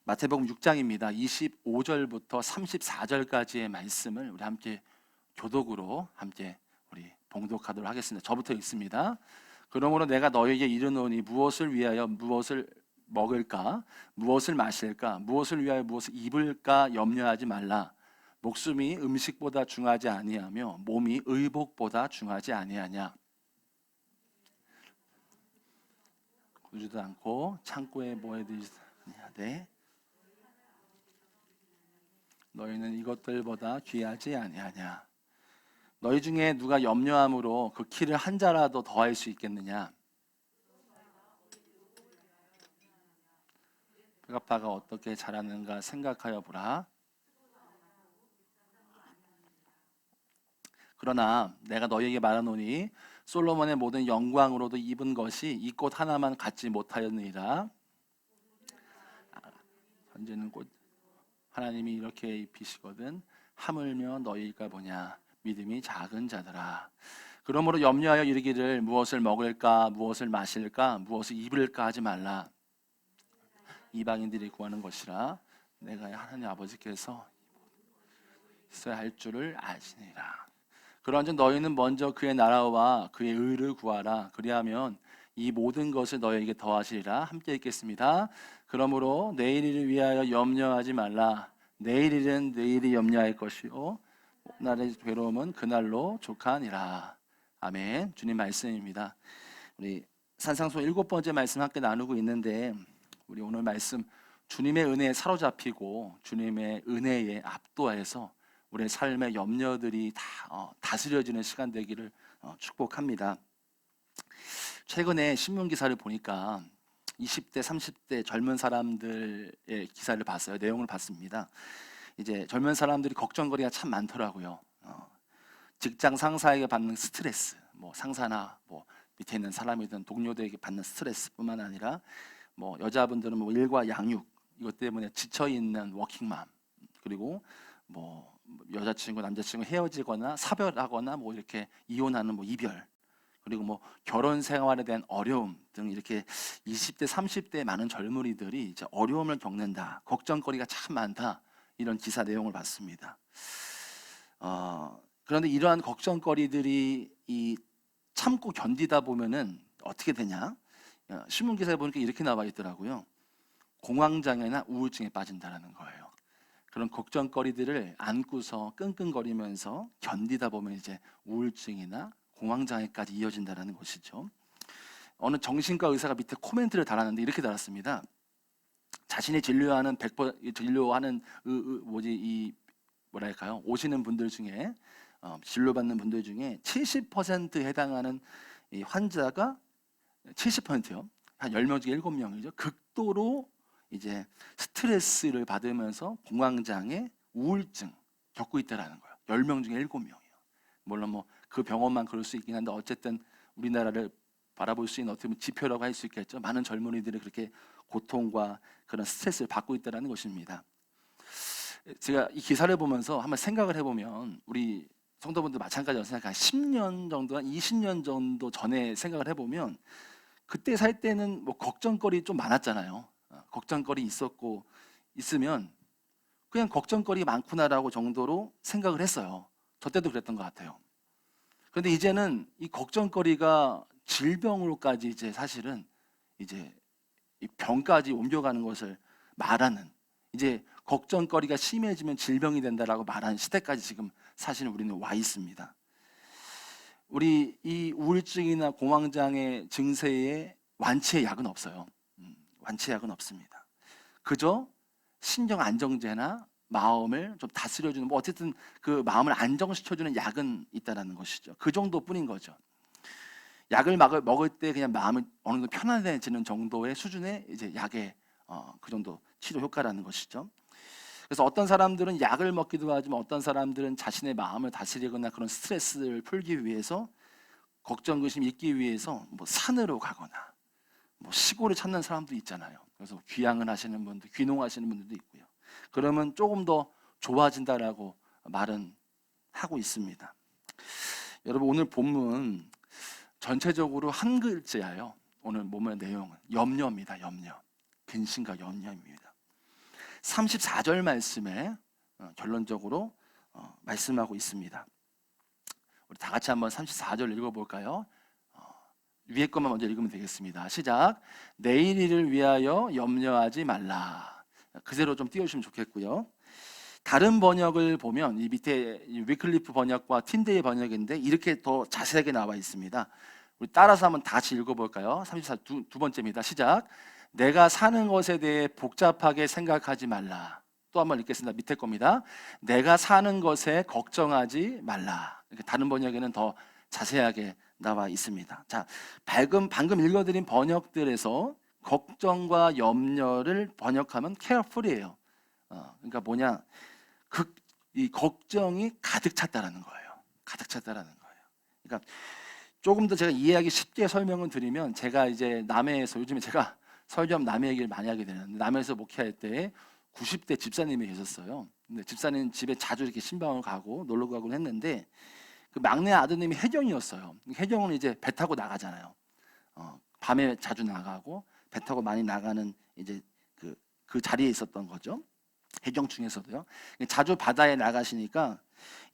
마태복음 6장입니다. 25절부터 34절까지의 말씀을 우리 함께 교독으로 함께 우리 봉독하도록 하겠습니다. 저부터 읽습니다. 그러므로 내가 너에게 이르노니 무엇을 위하여 무엇을 먹을까, 무엇을 마실까, 무엇을 위하여 무엇을 입을까 염려하지 말라. 목숨이 음식보다 중하지 아니하며 몸이 의복보다 중하지 아니하냐. 구주도 않고 창고에 모아두지 아니하되 너희는 이것들보다 귀하지 아니하냐. 너희 중에 누가 염려함으로 그 키를 한 자라도 더할 수 있겠느냐. 백합화가 어떻게 자라는가 생각하여 보라. 그러나 내가 너희에게 말하노니 솔로몬의 모든 영광으로도 입은 것이 이 꽃 하나만 갖지 못하였느니라. 현재는 꽃 하나님이 이렇게 입히시거든 하물며 너희가 보냐 믿음이 작은 자들아. 그러므로 염려하여 이르기를 무엇을 먹을까, 무엇을 마실까, 무엇을 입을까 하지 말라. 이방인들이 구하는 것이라 내가 하나님 아버지께서 있어야 할 줄을 아시니라. 그러한즉 너희는 먼저 그의 나라와 그의 의를 구하라. 그리하면 이 모든 것을 너희에게 더하시리라. 함께 읽겠습니다. 그러므로 내일을 위하여 염려하지 말라. 내일일은 내일이 염려할 것이요 날의 괴로움은 그날로 족하니라. 아멘. 주님 말씀입니다. 우리 산상수 7번째 말씀 함께 나누고 있는데 우리 오늘 말씀 주님의 은혜에 사로잡히고 주님의 은혜에 압도해서 우리의 삶의 염려들이 다 다스려지는 시간 되기를 축복합니다. 최근에 신문 기사를 보니까 20대, 30대 젊은 사람들의 기사를 봤어요. 내용을 봤습니다. 이제 젊은 사람들이 걱정거리가 참 많더라고요. 직장 상사에게 받는 스트레스, 뭐 상사나 뭐 밑에 있는 사람이든 동료들에게 받는 스트레스뿐만 아니라 뭐 여자분들은 뭐 일과 양육 이것 때문에 지쳐 있는 워킹맘, 그리고 뭐 여자친구, 남자친구 헤어지거나 사별하거나 뭐 이렇게 이혼하는 뭐 이별, 그리고 뭐 결혼 생활에 대한 어려움 등 이렇게 20대, 30대 많은 젊은이들이 이제 어려움을 겪는다, 걱정거리가 참 많다, 이런 기사 내용을 봤습니다. 그런데 이러한 걱정거리들이 이 참고 견디다 보면은 어떻게 되냐? 신문 기사에 보니까 이렇게 나와 있더라고요. 공황장애나 우울증에 빠진다라는 거예요. 그런 걱정거리들을 안고서 끙끙거리면서 견디다 보면 이제 우울증이나 공황장애까지 이어진다는 것이죠. 어느 정신과 의사가 밑에 코멘트를 달았는데 이렇게 달았습니다. 자신이 진료하는 100% 진료하는 뭐랄까요? 오시는 분들 중에 진료받는 분들 중에 70% 해당하는 이 환자가 70%요. 한 10명 중에 7명이죠. 극도로 이제 스트레스를 받으면서 공황장애, 우울증 겪고 있다라는 거예요. 10명 중에 7명이요. 물론 뭐 그 병원만 그럴 수 있긴 한데 어쨌든 우리나라를 바라볼 수 있는 어떻게 보면 지표라고 할 수 있겠죠. 많은 젊은이들이 그렇게 고통과 그런 스트레스를 받고 있다는 것입니다. 제가 이 기사를 보면서 한번 생각을 해보면 우리 성도분들 마찬가지라고 생각해요. 10년 정도, 한 20년 정도 전에 생각을 해보면 그때 살 때는 뭐 걱정거리 좀 많았잖아요. 걱정거리 있었고 있으면 그냥 걱정거리 많구나라고 정도로 생각을 했어요. 저 때도 그랬던 것 같아요. 그런데 이제는 이 걱정거리가 질병으로까지 이제 사실은 이제 이 병까지 옮겨가는 것을 말하는, 이제 걱정거리가 심해지면 질병이 된다라고 말하는 시대까지 지금 사실 우리는 와 있습니다. 우리 이 우울증이나 공황장애 증세의 완치의 약은 없어요. 완치약은 없습니다. 그저 신경 안정제나 마음을 좀 다스려주는, 뭐 어쨌든 그 마음을 안정시켜주는 약은 있다라는 것이죠. 그 정도뿐인 거죠. 약을 먹을 때 그냥 마음이 어느 정도 편안해지는 정도의 수준의 이제 약의 그 정도 치료 효과라는 것이죠. 그래서 어떤 사람들은 약을 먹기도 하지만 어떤 사람들은 자신의 마음을 다스리거나 그런 스트레스를 풀기 위해서, 걱정, 의심 잊기 위해서 뭐 산으로 가거나 뭐 시골을 찾는 사람도 있잖아요. 그래서 귀향을 하시는 분들, 귀농하시는 분들도 있고요. 그러면 조금 더 좋아진다라고 말은 하고 있습니다. 여러분, 오늘 본문 전체적으로 한 글자예요. 오늘 본문의 내용은 염려입니다. 염려, 근심과 염려입니다. 34절 말씀에 결론적으로 말씀하고 있습니다. 우리 다 같이 한번 34절 읽어볼까요? 위에 것만 먼저 읽으면 되겠습니다. 시작. 내일 일을 위하여 염려하지 말라. 그대로 좀 띄워주시면 좋겠고요. 다른 번역을 보면 이 밑에 위클리프 번역과 틴데이 번역인데 이렇게 더 자세하게 나와 있습니다. 우리 따라서 한번 다시 읽어볼까요? 34 두 번째입니다. 시작. 내가 사는 것에 대해 복잡하게 생각하지 말라. 또 한번 읽겠습니다. 밑에 겁니다. 내가 사는 것에 걱정하지 말라. 이렇게 다른 번역에는 더 자세하게 나와 있습니다. 자, 방금 읽어드린 번역들에서 걱정과 염려를 번역하면 careful이에요. 그러니까 뭐냐? 이 걱정이 가득 찼다라는 거예요. 가득 찼다라는 거예요. 그러니까 조금 더 제가 이해하기 쉽게 설명을 드리면, 제가 이제 남해에서, 요즘에 제가 설교하면 남해 얘기를 많이 하게 되는데, 남해에서 목회할 때 90대 집사님이 계셨어요. 근데 집사님 집에 자주 이렇게 신방을 가고 놀러 가곤 했는데, 그 막내 아드님이 해경이었어요. 해경은 이제 배 타고 나가잖아요. 밤에 자주 나가고 배 타고 많이 나가는 이제 그 자리에 있었던 거죠. 해경 중에서도요. 자주 바다에 나가시니까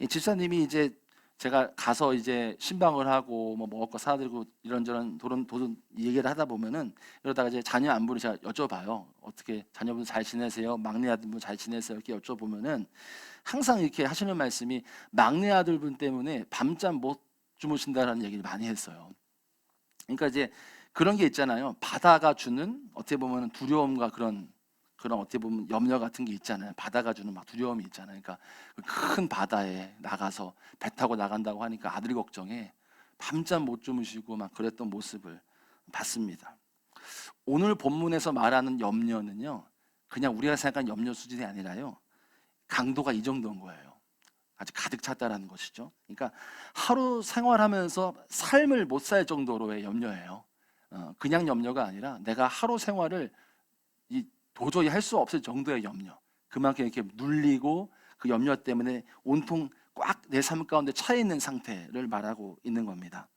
집사님이 이제 제가 가서 이제 신방을 하고 뭐 먹을 거 사드리고 이런저런 도런 얘기를 하다 보면은, 이러다가 이제 자녀 안부를 제가 여쭤봐요. 어떻게 자녀분 잘 지내세요? 막내 아들분 잘 지내세요? 이렇게 여쭤보면은 항상 이렇게 하시는 말씀이 막내 아들분 때문에 밤잠 못 주무신다라는 얘기를 많이 했어요. 그러니까 이제 그런 게 있잖아요. 바다가 주는 어떻게 보면 두려움과 그런 어떻게 보면 염려 같은 게 있잖아요. 바다가 주는 막 두려움이 있잖아요. 그러니까 큰 바다에 나가서 배 타고 나간다고 하니까 아들 걱정에 밤잠 못 주무시고 막 그랬던 모습을 봤습니다. 오늘 본문에서 말하는 염려는요, 그냥 우리가 생각하는 염려 수준이 아니라요, 강도가 이 정도인 거예요. 아주 가득 찼다라는 것이죠. 그러니까 하루 생활하면서 삶을 못 살 정도로의 염려예요. 그냥 염려가 아니라 내가 하루 생활을 도저히 할 수 없을 정도의 염려, 그만큼 이렇게 눌리고 그 염려 때문에 온통 꽉 내 삶 가운데 차 있는 상태를 말하고 있는 겁니다.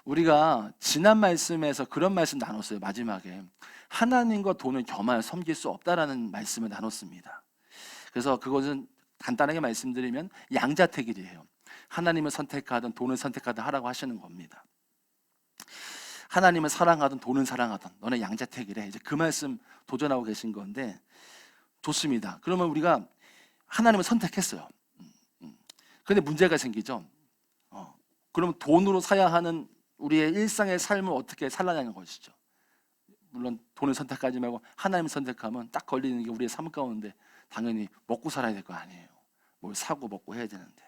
우리가 지난 말씀에서 그런 말씀 나눴어요. 마지막에 하나님과 돈을 겸하여 섬길 수 없다라는 말씀을 나눴습니다. 그래서 그것은 간단하게 말씀드리면 양자택일이에요. 하나님을 선택하든 돈을 선택하든 하라고 하시는 겁니다. 하나님을 사랑하든 돈을 사랑하든 너네 양자택일해. 이제 그 말씀 도전하고 계신 건데, 좋습니다. 그러면 우리가 하나님을 선택했어요. 근데 문제가 생기죠. 그러면 돈으로 사야 하는 우리의 일상의 삶을 어떻게 살아가는 것이죠. 물론 돈을 선택하지 말고 하나님을 선택하면 딱 걸리는 게 우리의 삶 가운데 당연히 먹고 살아야 될 거 아니에요. 뭘 사고 먹고 해야 되는데.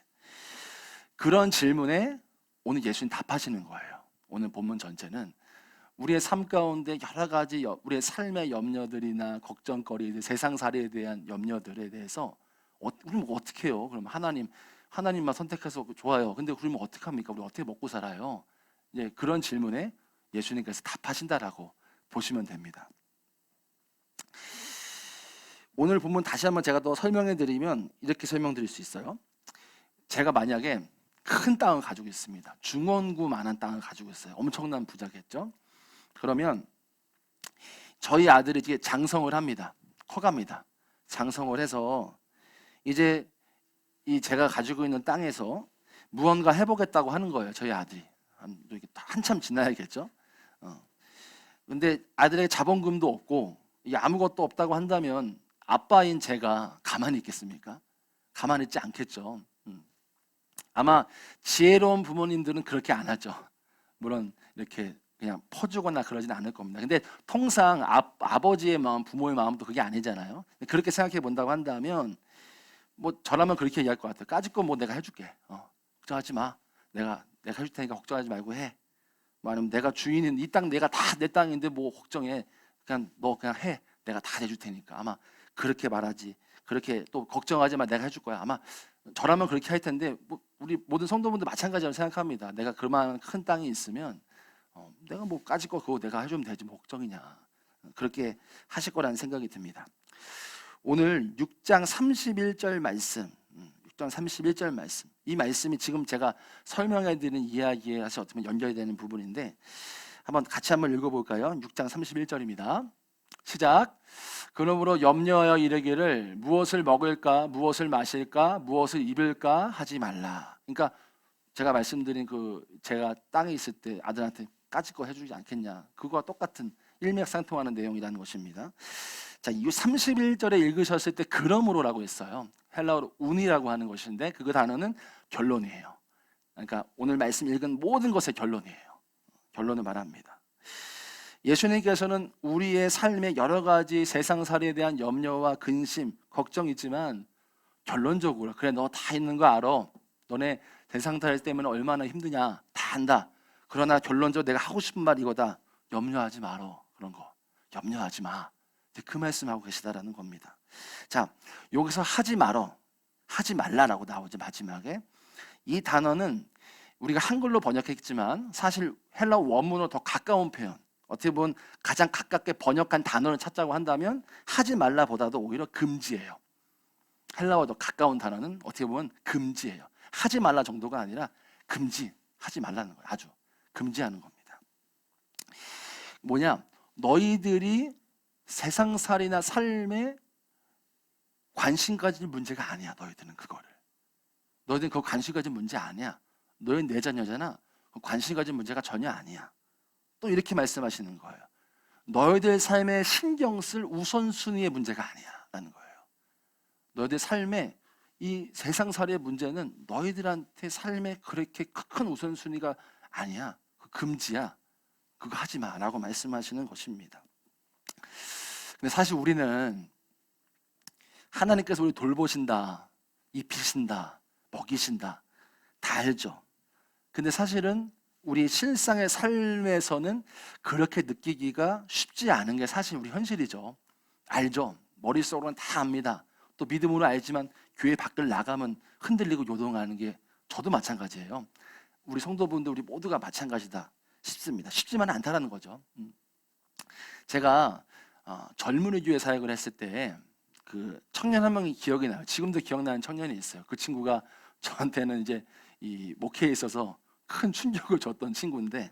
그런 질문에 오늘 예수님 답하시는 거예요. 오늘 본문 전체는 우리의 삶 가운데 여러 가지 우리의 삶의 염려들이나 걱정거리들, 세상살이에 대한 염려들에 대해서 우리는 어떻게 해요? 그럼 하나님만 선택해서 좋아요. 근데 우리는 어떻게 합니까? 우리 어떻게 먹고 살아요? 이제 그런 질문에 예수님께서 답하신다라고 보시면 됩니다. 오늘 본문 다시 한번 제가 더 설명해 드리면 이렇게 설명드릴 수 있어요. 제가 만약에 큰 땅을 가지고 있습니다. 중원구만한 땅을 가지고 있어요. 엄청난 부자겠죠. 그러면 저희 아들이 이제 장성을 합니다. 커갑니다. 장성을 해서 이제 이 제가 가지고 있는 땅에서 무언가 해보겠다고 하는 거예요. 저희 아들이 한참 지나야겠죠. 근데 아들에게 자본금도 없고 이게 아무것도 없다고 한다면 아빠인 제가 가만히 있겠습니까? 가만히 있지 않겠죠. 아마 지혜로운 부모님들은 그렇게 안 하죠. 물론 이렇게 그냥 퍼주거나 그러진 않을 겁니다. 근데 통상 아버지의 마음, 부모의 마음도 그게 아니잖아요. 그렇게 생각해 본다고 한다면 뭐 저라면 그렇게 얘기할 것 같아요. 까짓 거 뭐 내가 해줄게. 걱정하지 마. 내가 해줄 테니까 걱정하지 말고 해. 뭐 아니면 내가 주인인 이 땅 내가 다 내 땅인데 뭐 걱정해. 그냥 너 그냥 해. 내가 다 해줄 테니까. 아마 그렇게 말하지. 그렇게 또 걱정하지 마. 내가 해줄 거야. 아마 저라면 그렇게 할 텐데 뭐 우리 모든 성도분들 마찬가지라고 생각합니다. 내가 그만한 큰 땅이 있으면 내가 뭐 까짓 거 그거 내가 해주면 되지 뭐 걱정이냐. 그렇게 하실 거라는 생각이 듭니다. 오늘 6장 31절 말씀, 6장 31절 말씀, 이 말씀이 지금 제가 설명해 드리는 이야기에 사실 어떻게 보면 연결이 되는 부분인데 같이 한번 읽어볼까요? 6장 31절입니다. 시작. 그러므로 염려하여 이르기를 무엇을 먹을까, 무엇을 마실까, 무엇을 입을까 하지 말라. 그러니까 제가 말씀드린 제가 땅에 있을 때 아들한테 까짓 거 해주지 않겠냐, 그거와 똑같은 일맥상통하는 내용이라는 것입니다. 자, 이 31절에 읽으셨을 때 그러므로라고 했어요. 헬라어로 운이라고 하는 것인데 그 단어는 결론이에요. 그러니까 오늘 말씀 읽은 모든 것의 결론이에요. 결론을 말합니다. 예수님께서는 우리의 삶의 여러 가지 세상살이에 대한 염려와 근심, 걱정이 있지만 결론적으로 그래, 너 다 있는 거 알아. 너네 세상살 때문에 얼마나 힘드냐 다 안다. 그러나 결론적으로 내가 하고 싶은 말 이거다. 염려하지 말어. 그런 거 염려하지 마. 그 말씀하고 계시다라는 겁니다. 자, 여기서 하지 말어, 하지 말라라고 나오죠. 마지막에 이 단어는 우리가 한글로 번역했지만 사실 헬라어 원문으로 더 가까운 표현, 어떻게 보면 가장 가깝게 번역한 단어를 찾자고 한다면 하지 말라보다도 오히려 금지예요. 헬라어와 더 가까운 단어는 어떻게 보면 금지예요. 하지 말라 정도가 아니라 금지, 하지 말라는 거예요. 아주 금지하는 겁니다. 뭐냐, 너희들이 세상살이나 삶에 관심 가질 문제가 아니야. 너희들은 너희들은 그거 관심 가질 문제 아니야. 너희는 내 자녀잖아. 관심 가질 문제가 전혀 아니야. 또 이렇게 말씀하시는 거예요. 너희들 삶에 신경 쓸 우선순위의 문제가 아니야 라는 거예요. 너희들 삶에 이 세상살이의 문제는 너희들한테 삶에 그렇게 큰 우선순위가 아니야. 금지야. 그거 하지 마 라고 말씀하시는 것입니다. 근데 사실 우리는 하나님께서 우리 돌보신다, 입히신다, 먹이신다 다 알죠. 근데 사실은 우리 실상의 삶에서는 그렇게 느끼기가 쉽지 않은 게 사실 우리 현실이죠. 알죠. 머릿속으로는 다 압니다. 또 믿음으로 알지만 교회 밖을 나가면 흔들리고 요동하는 게 저도 마찬가지예요. 우리 성도분들 우리 모두가 마찬가지다 싶습니다. 쉽지만 않다라는 거죠. 제가 젊은이 교회 사역을 했을 때 그 청년 한 명이 기억이 나요. 지금도 기억나는 청년이 있어요. 그 친구가 저한테는 이제 이 목회에 있어서 큰 충격을 줬던 친구인데,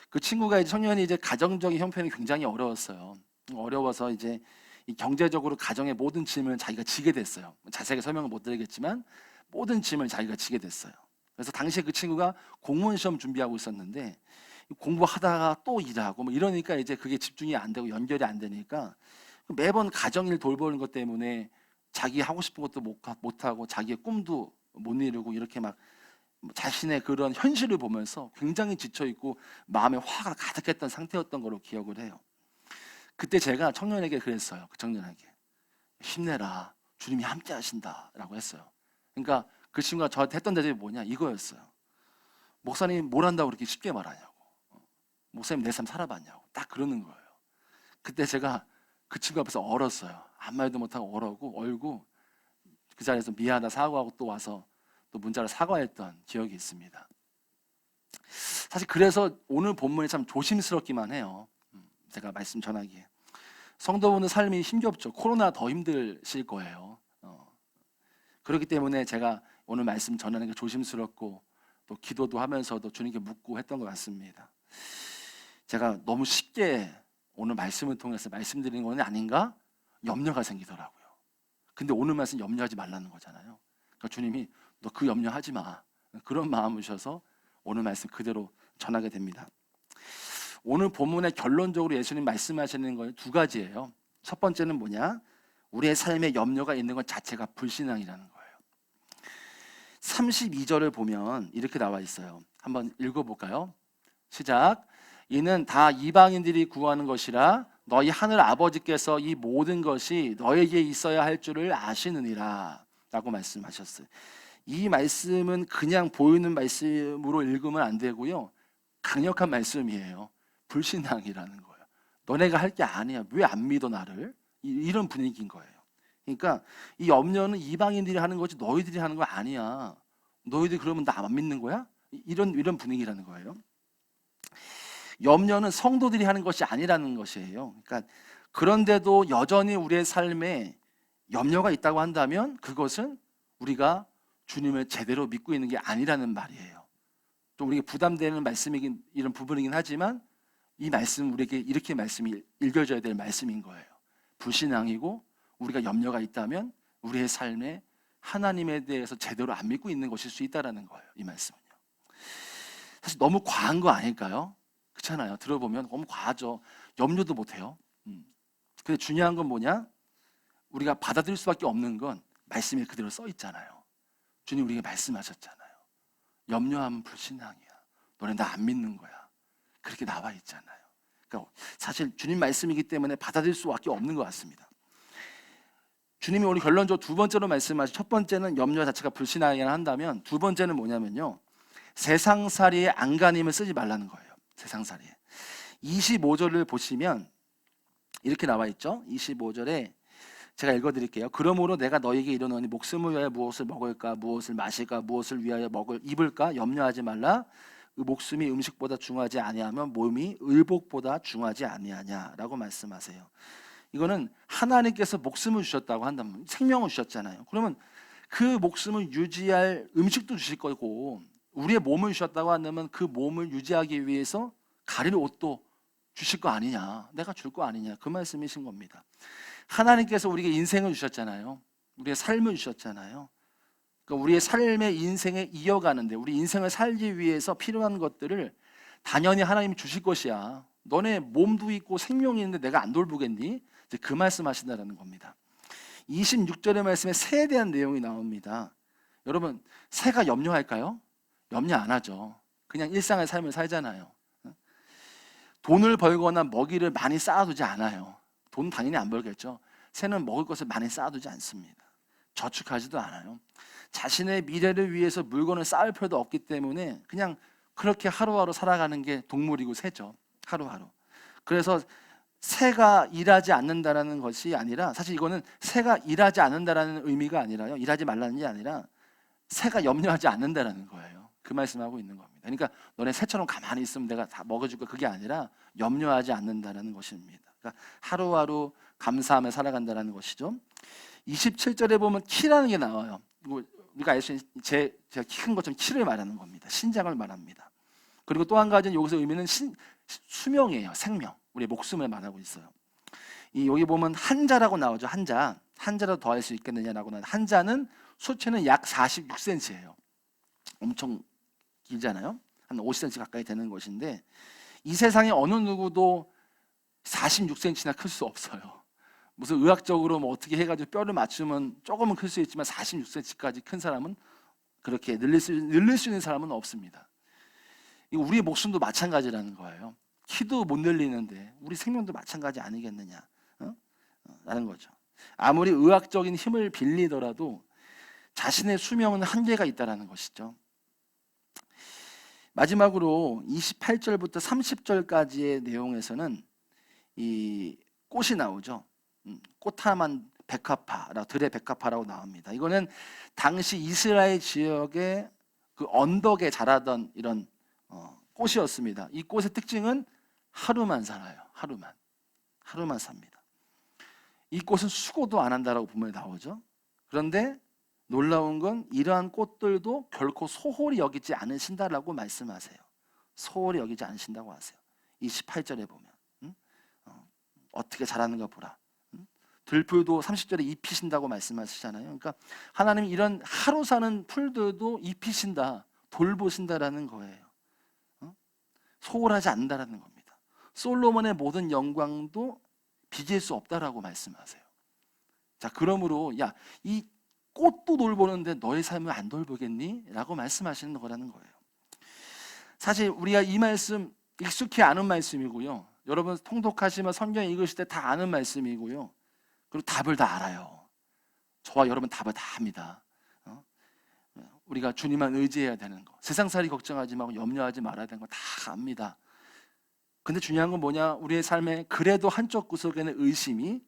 그 친구가 이제 청년이 이제 가정적인 형편이 굉장히 어려웠어요. 어려워서 이제 이 경제적으로 가정의 모든 짐을 자기가 지게 됐어요. 자세하게 설명을 못 드리겠지만 모든 짐을 자기가 지게 됐어요. 그래서 당시에 그 친구가 공무원 시험 준비하고 있었는데 공부하다가 또 일하고 뭐 이러니까 이제 그게 집중이 안 되고 연결이 안 되니까 매번 가정일 돌보는 것 때문에 자기 하고 싶은 것도 못하고 자기의 꿈도 못 이루고 이렇게 막 자신의 그런 현실을 보면서 굉장히 지쳐있고 마음에 화가 가득했던 상태였던 걸로 기억을 해요. 그때 제가 청년에게 그랬어요. 그 청년에게 힘내라, 주님이 함께 하신다 라고 했어요. 그러니까 그 친구가 저한테 했던 대답이 뭐냐, 이거였어요. 목사님 뭘 한다고 그렇게 쉽게 말하냐고, 목사님 내 삶 살아봤냐고, 딱 그러는 거예요. 그때 제가 그 친구 앞에서 얼었어요. 아무 말도 못하고 얼고 그 자리에서 미안하다 사과하고 또 와서 또 문자로 사과했던 기억이 있습니다. 사실 그래서 오늘 본문이 참 조심스럽기만 해요. 제가 말씀 전하기에 성도분들 삶이 힘겹죠. 코로나 더 힘드실 거예요. 그렇기 때문에 제가 오늘 말씀 전하는 게 조심스럽고 또 기도도 하면서도 주님께 묻고 했던 것 같습니다. 제가 너무 쉽게 오늘 말씀을 통해서 말씀드리는 건 아닌가 염려가 생기더라고요. 근데 오늘 말씀 염려하지 말라는 거잖아요. 그러니까 주님이 너 그 염려하지 마, 그런 마음이셔서 오늘 말씀 그대로 전하게 됩니다. 오늘 본문의 결론적으로 예수님 말씀하시는 건 두 가지예요. 첫 번째는 뭐냐, 우리의 삶에 염려가 있는 것 자체가 불신앙이라는 거예요. 32절을 보면 이렇게 나와 있어요. 한번 읽어볼까요? 시작. 이는 다 이방인들이 구하는 것이라 너희 하늘 아버지께서 이 모든 것이 너에게 있어야 할 줄을 아시느니라 라고 말씀하셨어요. 이 말씀은 그냥 보이는 말씀으로 읽으면 안 되고요, 강력한 말씀이에요. 불신앙이라는 거예요. 너네가 할 게 아니야, 왜 안 믿어 나를, 이런 분위기인 거예요. 그러니까 이 염려는 이방인들이 하는 거지 너희들이 하는 거 아니야. 너희들이 그러면 나 안 믿는 거야? 이런 분위기라는 거예요. 염려는 성도들이 하는 것이 아니라는 것이에요. 그러니까 그런데도 여전히 우리의 삶에 염려가 있다고 한다면 그것은 우리가 주님을 제대로 믿고 있는 게 아니라는 말이에요. 또 우리에게 부담되는 말씀이긴 이런 부분이긴 하지만 이 말씀 우리에게 이렇게 말씀이 읽혀져야 될 말씀인 거예요. 불신앙이고 우리가 염려가 있다면 우리의 삶에 하나님에 대해서 제대로 안 믿고 있는 것일 수 있다라는 거예요. 이 말씀은요. 사실 너무 과한 거 아닐까요? 그렇잖아요. 들어보면 너무 과하죠. 염려도 못해요. 근데 중요한 건 뭐냐? 우리가 받아들일 수밖에 없는 건 말씀에 그대로 써 있잖아요. 주님 우리에게 말씀하셨잖아요. 염려하면 불신앙이야. 너네 나 안 믿는 거야. 그렇게 나와 있잖아요. 그러니까 사실 주님 말씀이기 때문에 받아들일 수밖에 없는 것 같습니다. 주님이 오늘 결론적으로 두 번째로 말씀하신, 첫 번째는 염려 자체가 불신앙이라 한다면 두 번째는 뭐냐면요, 세상살이에 안간힘을 쓰지 말라는 거예요. 세상살이에. 25절을 보시면 이렇게 나와 있죠. 25절에 제가 읽어드릴게요. 그러므로 내가 너에게 이르노니 목숨을 위하여 무엇을 먹을까, 무엇을 마실까, 무엇을 위하여 입을까 염려하지 말라. 그 목숨이 음식보다 중하지 아니하면 몸이 의복보다 중하지 아니하냐라고 말씀하세요. 이거는 하나님께서 목숨을 주셨다고 한다면, 생명을 주셨잖아요. 그러면 그 목숨을 유지할 음식도 주실 거고, 우리의 몸을 주셨다고 한다면 그 몸을 유지하기 위해서 가릴 옷도 주실 거 아니냐, 내가 줄 거 아니냐, 그 말씀이신 겁니다. 하나님께서 우리에게 인생을 주셨잖아요. 우리의 삶을 주셨잖아요. 그러니까 우리의 삶의 인생에 이어가는데, 우리 인생을 살기 위해서 필요한 것들을 당연히 하나님이 주실 것이야. 너네 몸도 있고 생명이 있는데 내가 안 돌보겠니? 이제 그 말씀하신다는 겁니다. 26절의 말씀에 새에 대한 내용이 나옵니다. 여러분, 새가 염려할까요? 염려 안 하죠. 그냥 일상의 삶을 살잖아요. 돈을 벌거나 먹이를 많이 쌓아두지 않아요. 돈 당연히 안 벌겠죠. 새는 먹을 것을 많이 쌓아두지 않습니다. 저축하지도 않아요. 자신의 미래를 위해서 물건을 쌓을 필요도 없기 때문에 그냥 그렇게 하루하루 살아가는 게 동물이고 새죠. 하루하루. 그래서 새가 일하지 않는다라는 것이 아니라, 사실 이거는 새가 일하지 않는다라는 의미가 아니라요, 일하지 말라는 게 아니라 새가 염려하지 않는다라는 거예요. 그 말씀하고 있는 겁니다. 그러니까 너네 새처럼 가만히 있으면 내가 다 먹어줄 거, 그게 아니라 염려하지 않는다라는 것입니다. 그러니까 하루하루 감사하며 살아간다라는 것이죠. 27절에 보면 키라는 게 나와요. 우리가 알 수 있는, 제가 키 큰 것처럼 키를 말하는 겁니다. 신장을 말합니다. 그리고 또 한 가지는 여기서 의미는 수명이에요. 생명, 우리의 목숨을 말하고 있어요. 여기 보면 한자라고 나오죠. 한자라도 더 할 수 있겠느냐라고 나오는 한자는 수치는 약 46cm예요. 엄청 길잖아요. 한 50cm 가까이 되는 것인데, 이 세상에 어느 누구도 46cm나 클 수 없어요. 무슨 의학적으로 뭐 어떻게 해가지고 뼈를 맞추면 조금은 클 수 있지만 46cm까지 큰 사람은, 그렇게 늘릴 수 있는 사람은 없습니다. 우리의 목숨도 마찬가지라는 거예요. 키도 못 늘리는데 우리 생명도 마찬가지 아니겠느냐, 라는 거죠. 아무리 의학적인 힘을 빌리더라도 자신의 수명은 한계가 있다는 것이죠. 마지막으로 28절부터 30절까지의 내용에서는 이 꽃이 나오죠. 꽃하만 백합화, 들의 백합화라고 나옵니다. 이거는 당시 이스라엘 지역의 그 언덕에 자라던 이런 꽃이었습니다. 이 꽃의 특징은 하루만 살아요. 하루만 삽니다. 이 꽃은 수고도 안 한다라고 분명히 나오죠. 그런데 놀라운 건 이러한 꽃들도 결코 소홀히 여기지 않으신다라고 말씀하세요. 소홀히 여기지 않으신다고 하세요. 28절에 보면 어떻게 자라는가 보라. 들풀도 30절에 입히신다고 말씀하시잖아요. 그러니까 하나님이 이런 하루 사는 풀들도 입히신다, 돌보신다라는 거예요. 소홀하지 않는다라는 겁니다. 솔로몬의 모든 영광도 비길 수 없다라고 말씀하세요. 자, 그러므로 이 꽃도 돌보는데 너의 삶을 안 돌보겠니? 라고 말씀하시는 거라는 거예요. 사실 우리가 이 말씀 익숙히 아는 말씀이고요. 여러분 통독하시면 성경 읽으실 때 다 아는 말씀이고요. 그리고 답을 다 알아요. 저와 여러분 답을 다 합니다. 우리가 주님만 의지해야 되는 거, 세상살이 걱정하지 말고 염려하지 말아야 되는 거 다 압니다. 근데 중요한 건 뭐냐? 우리의 삶에 그래도 한쪽 구석에는 의심이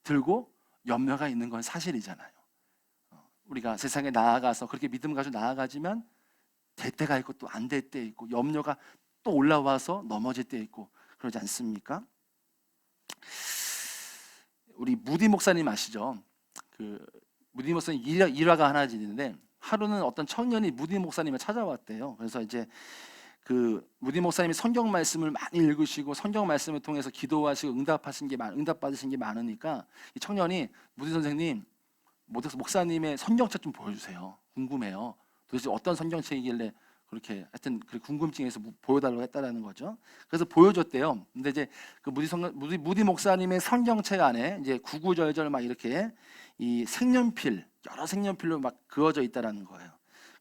들고 염려가 있는 건 사실이잖아요. 우리가 세상에 나아가서 그렇게 믿음 가지고 나아가지만 될 때가 있고 또 안 될 때 있고, 염려가 또 올라와서 넘어질 때 있고, 그러지 않습니까? 우리 무디 목사님 아시죠? 그 무디 목사님 일화가 하나 있는데, 하루는 어떤 청년이 무디 목사님을 찾아왔대요. 그래서 이제 그 무디 목사님이 성경 말씀을 많이 읽으시고 성경 말씀을 통해서 기도하시고 응답 받으신 게 많으니까 이 청년이 무디 선생님, 목사님의 성경책 좀 보여주세요. 궁금해요. 도대체 어떤 성경책이길래 그렇게 하여튼 그 궁금증에서 보여달라고 했다라는 거죠. 그래서 보여줬대요. 근데 이제 그 무디 목사님의 성경책 안에 이제 구구절절 막 이렇게 이 색연필, 여러 색연필로 막 그어져 있다라는 거예요.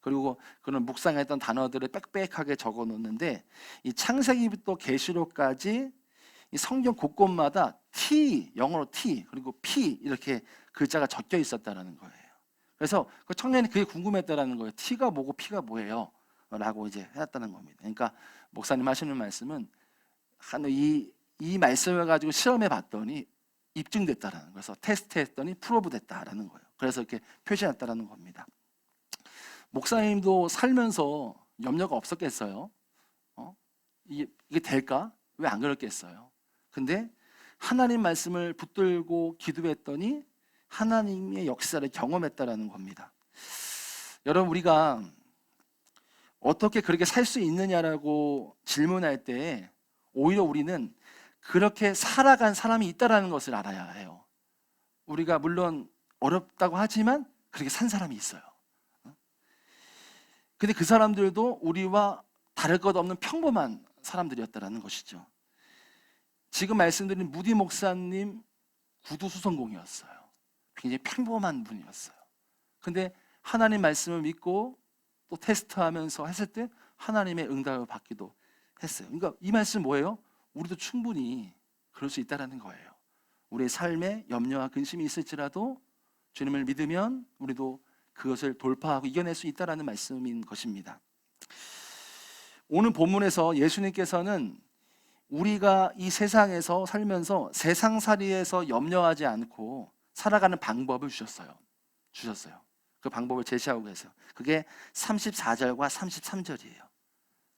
그리고 그런 묵상했던 단어들을 빽빽하게 적어 놓는데 이 창세기부터 계시록까지 이 성경 곳곳마다 T, 영어로 T, 그리고 P 이렇게 글자가 적혀 있었다라는 거예요. 그래서 그 청년이 그게 궁금했다라는 거예요. T가 뭐고 P가 뭐예요? 라고 이제 해놨다는 겁니다. 그러니까 목사님 하시는 말씀은 이 말씀을 가지고 시험해 봤더니 입증됐다라는 거예요. 그래서 테스트했더니 프로브 됐다라는 거예요. 그래서 이렇게 표시했다라는 겁니다. 목사님도 살면서 염려가 없었겠어요? 이게 될까? 왜 안 그렇겠어요? 근데 하나님 말씀을 붙들고 기도했더니 하나님의 역사를 경험했다라는 겁니다. 여러분, 우리가 어떻게 그렇게 살 수 있느냐라고 질문할 때 오히려 우리는 그렇게 살아간 사람이 있다라는 것을 알아야 해요. 우리가 물론 어렵다고 하지만 그렇게 산 사람이 있어요. 근데 그 사람들도 우리와 다를 것 없는 평범한 사람들이었다라는 것이죠. 지금 말씀드린 무디 목사님 구두수성공이었어요. 굉장히 평범한 분이었어요. 근데 하나님 말씀을 믿고 또 테스트하면서 했을 때 하나님의 응답을 받기도 했어요. 그러니까 이 말씀 뭐예요? 우리도 충분히 그럴 수 있다는 거예요. 우리의 삶에 염려와 근심이 있을지라도 주님을 믿으면 우리도 그것을 돌파하고 이겨낼 수 있다는 말씀인 것입니다. 오늘 본문에서 예수님께서는 우리가 이 세상에서 살면서 세상살이에서 염려하지 않고 살아가는 방법을 주셨어요. 그 방법을 제시하고 계세요. 그게 34절과 33절이에요.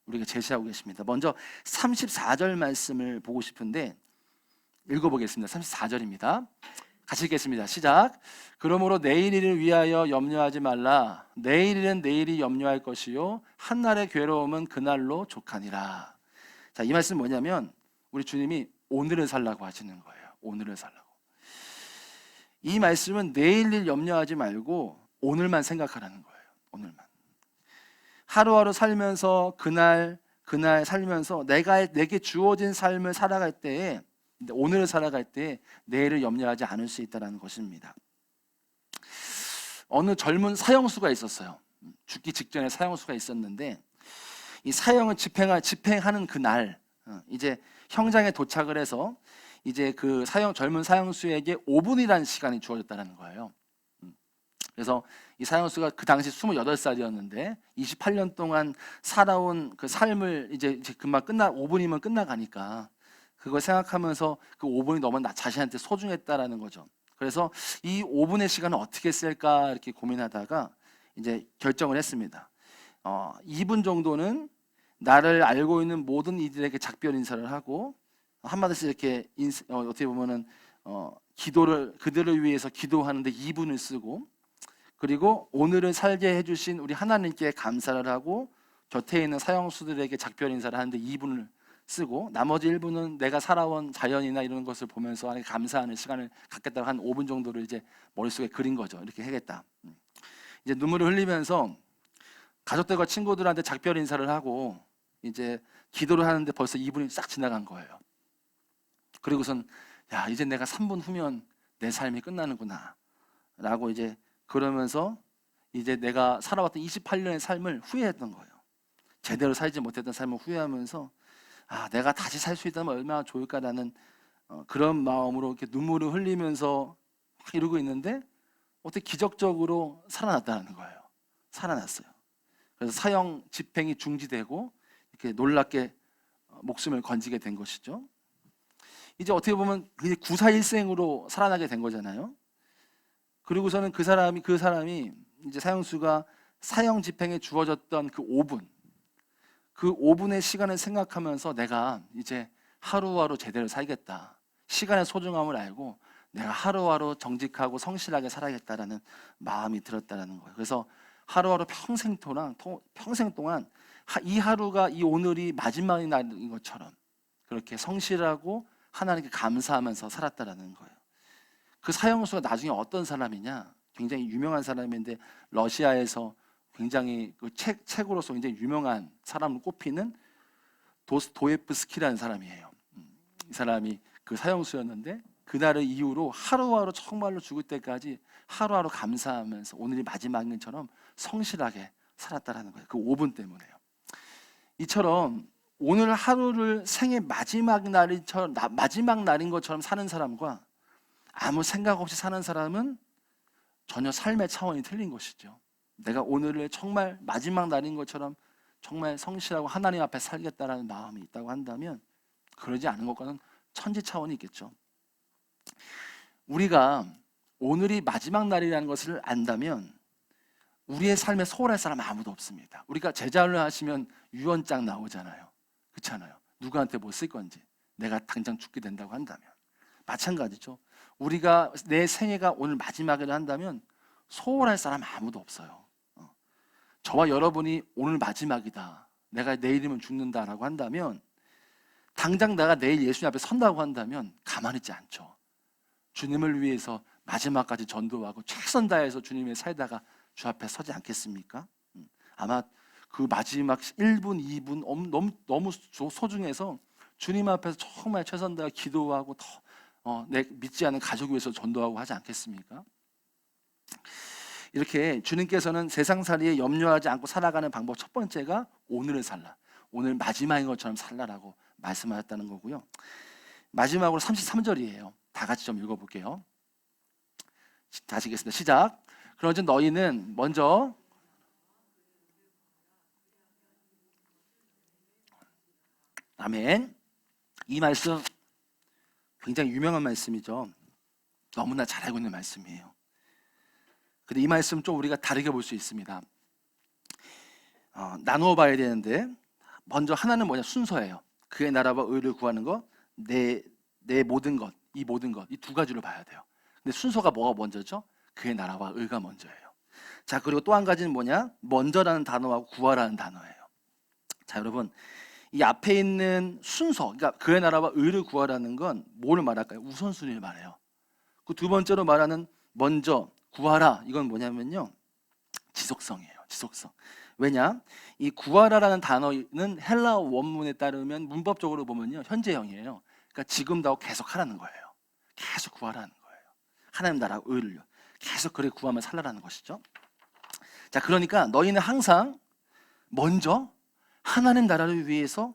우리가 제시하고 계십니다. 먼저 34절 말씀을 보고 싶은데 읽어보겠습니다. 34절입니다. 같이 읽겠습니다. 시작. 그러므로 내일 일을 위하여 염려하지 말라. 내일 일은 내일이 염려할 것이요 한날의 괴로움은 그날로 족하니라. 자, 이 말씀 뭐냐면 우리 주님이 오늘을 살라고 하시는 거예요. 오늘을 살라고. 이 말씀은 내일 일 염려하지 말고 오늘만 생각하라는 거예요. 오늘만. 하루하루 살면서 그날 살면서 내게 주어진 삶을 살아갈 때에, 오늘을 살아갈 때 내일을 염려하지 않을 수 있다는 것입니다. 어느 젊은 사형수가 있었어요. 죽기 직전에 사형수가 있었는데 이 사형을 집행하는 그날 이제 형장에 도착을 해서 이제 그 젊은 사형수에게 5분이라는 시간이 주어졌다는 거예요. 그래서 이 사형수가 그 당시 28살이었는데 28년 동안 살아온 그 삶을 이제 금방 5분이면 끝나가니까 그걸 생각하면서 그 5분이 너무 나 자신한테 소중했다라는 거죠. 그래서 이 5분의 시간을 어떻게 쓸까 이렇게 고민하다가 이제 결정을 했습니다. 2분 정도는 나를 알고 있는 모든 이들에게 작별 인사를 하고 한마디씩 이렇게 어떻게 보면은 그들을 위해서 기도하는데 2분을 쓰고, 그리고 오늘을 살게 해주신 우리 하나님께 감사를 하고 곁에 있는 사형수들에게 작별 인사를 하는데 2분을 쓰고, 나머지 1분은 내가 살아온 자연이나 이런 것을 보면서 하나님께 감사하는 시간을 갖겠다고 한 5분 정도를 이제 머릿속에 그린 거죠. 이렇게 하겠다. 이제 눈물을 흘리면서 가족들과 친구들한테 작별 인사를 하고 이제 기도를 하는데 벌써 2분이 싹 지나간 거예요. 그리고선 야, 이제 내가 3분 후면 내 삶이 끝나는구나 라고 이제 그러면서 이제 내가 살아왔던 28년의 삶을 후회했던 거예요. 제대로 살지 못했던 삶을 후회하면서 내가 다시 살 수 있다면 얼마나 좋을까라는 그런 마음으로 이렇게 눈물을 흘리면서 막 이러고 있는데 어떻게 기적적으로 살아났다는 거예요. 살아났어요. 그래서 사형 집행이 중지되고 이렇게 놀랍게 목숨을 건지게 된 것이죠. 이제 어떻게 보면 그게 구사일생으로 살아나게 된 거잖아요. 그리고서는 그 사람이 이제 사형수가 사형 집행에 주어졌던 그 5분의 시간을 생각하면서 내가 이제 하루하루 제대로 살겠다. 시간의 소중함을 알고 내가 하루하루 정직하고 성실하게 살아야겠다라는 마음이 들었다라는 거예요. 그래서 하루하루 평생 동안 이 하루가 이 오늘이 마지막인 날인 것처럼 그렇게 성실하고 하나님께 감사하면서 살았다라는 거예요. 그 사형수가 나중에 어떤 사람이냐? 굉장히 유명한 사람인데 러시아에서 굉장히 그 책으로서 굉장히 유명한 사람으로 꼽히는 도스토옙스키라는 사람이에요. 이 사람이 그 사형수였는데 그날을 이후로 하루하루 정말로 죽을 때까지 하루하루 감사하면서 오늘이 마지막인 것처럼 성실하게 살았다라는 거예요. 그 5분 때문에요. 이처럼 오늘 하루를 생의 마지막 날인 것처럼 사는 사람과 아무 생각 없이 사는 사람은 전혀 삶의 차원이 틀린 것이죠. 내가 오늘을 정말 마지막 날인 것처럼 정말 성실하고 하나님 앞에 살겠다라는 마음이 있다고 한다면 그러지 않은 것과는 천지 차원이 있겠죠. 우리가 오늘이 마지막 날이라는 것을 안다면 우리의 삶에 소홀할 사람 아무도 없습니다. 우리가 제자훈련 하시면 유언장 나오잖아요. 그렇잖아요. 누구한테 뭐 쓸 건지 내가 당장 죽게 된다고 한다면 마찬가지죠. 우리가 내 생애가 오늘 마지막이라 한다면 소홀할 사람 아무도 없어요. 저와 여러분이 오늘 마지막이다, 내가 내일이면 죽는다라고 한다면 당장 내가 내일 예수님 앞에 선다고 한다면 가만히 있지 않죠. 주님을 위해서 마지막까지 전도하고 최선 다해서 주님의 살다가 주 앞에 서지 않겠습니까? 아마 그 마지막 1분, 2분 너무 소중해서 주님 앞에서 정말 최선 다해 기도하고 내 믿지 않는 가족 위해서 전도하고 하지 않겠습니까? 이렇게 주님께서는 세상살이에 염려하지 않고 살아가는 방법 첫 번째가 오늘을 살라, 오늘 마지막인 것처럼 살라라고 말씀하셨다는 거고요. 마지막으로 33절이에요. 다 같이 좀 읽어볼게요. 다시 읽겠습니다. 시작. 그런즉 너희는 먼저 아멘. 이 말씀 굉장히 유명한 말씀이죠. 너무나 잘 알고 있는 말씀이에요. 근데 이 말씀 좀 우리가 다르게 볼 수 있습니다. 나누어 봐야 되는데 먼저 하나는 뭐냐? 순서예요. 그의 나라와 의를 구하는 것, 내 모든 것, 이 모든 것, 이 두 가지로 봐야 돼요. 근데 순서가 뭐가 먼저죠? 그의 나라와 의가 먼저예요. 자, 그리고 또 한 가지는 뭐냐? 먼저라는 단어하고 구하라는 단어예요. 자, 여러분, 이 앞에 있는 순서, 그러니까 그의 나라와 의를 구하라는 건 뭐를 말할까요? 우선순위를 말해요. 그 두 번째로 말하는 먼저 구하라, 이건 뭐냐면요, 지속성이에요. 지속성. 왜냐? 이 구하라라는 단어는 헬라어 원문에 따르면 문법적으로 보면요, 현재형이에요. 그러니까 지금도 하고 계속 하라는 거예요. 계속 구하라는 거예요. 하나님 나라 의를요. 계속 그래 구하며 살라라는 것이죠. 자, 그러니까 너희는 항상 먼저 하나님 나라를 위해서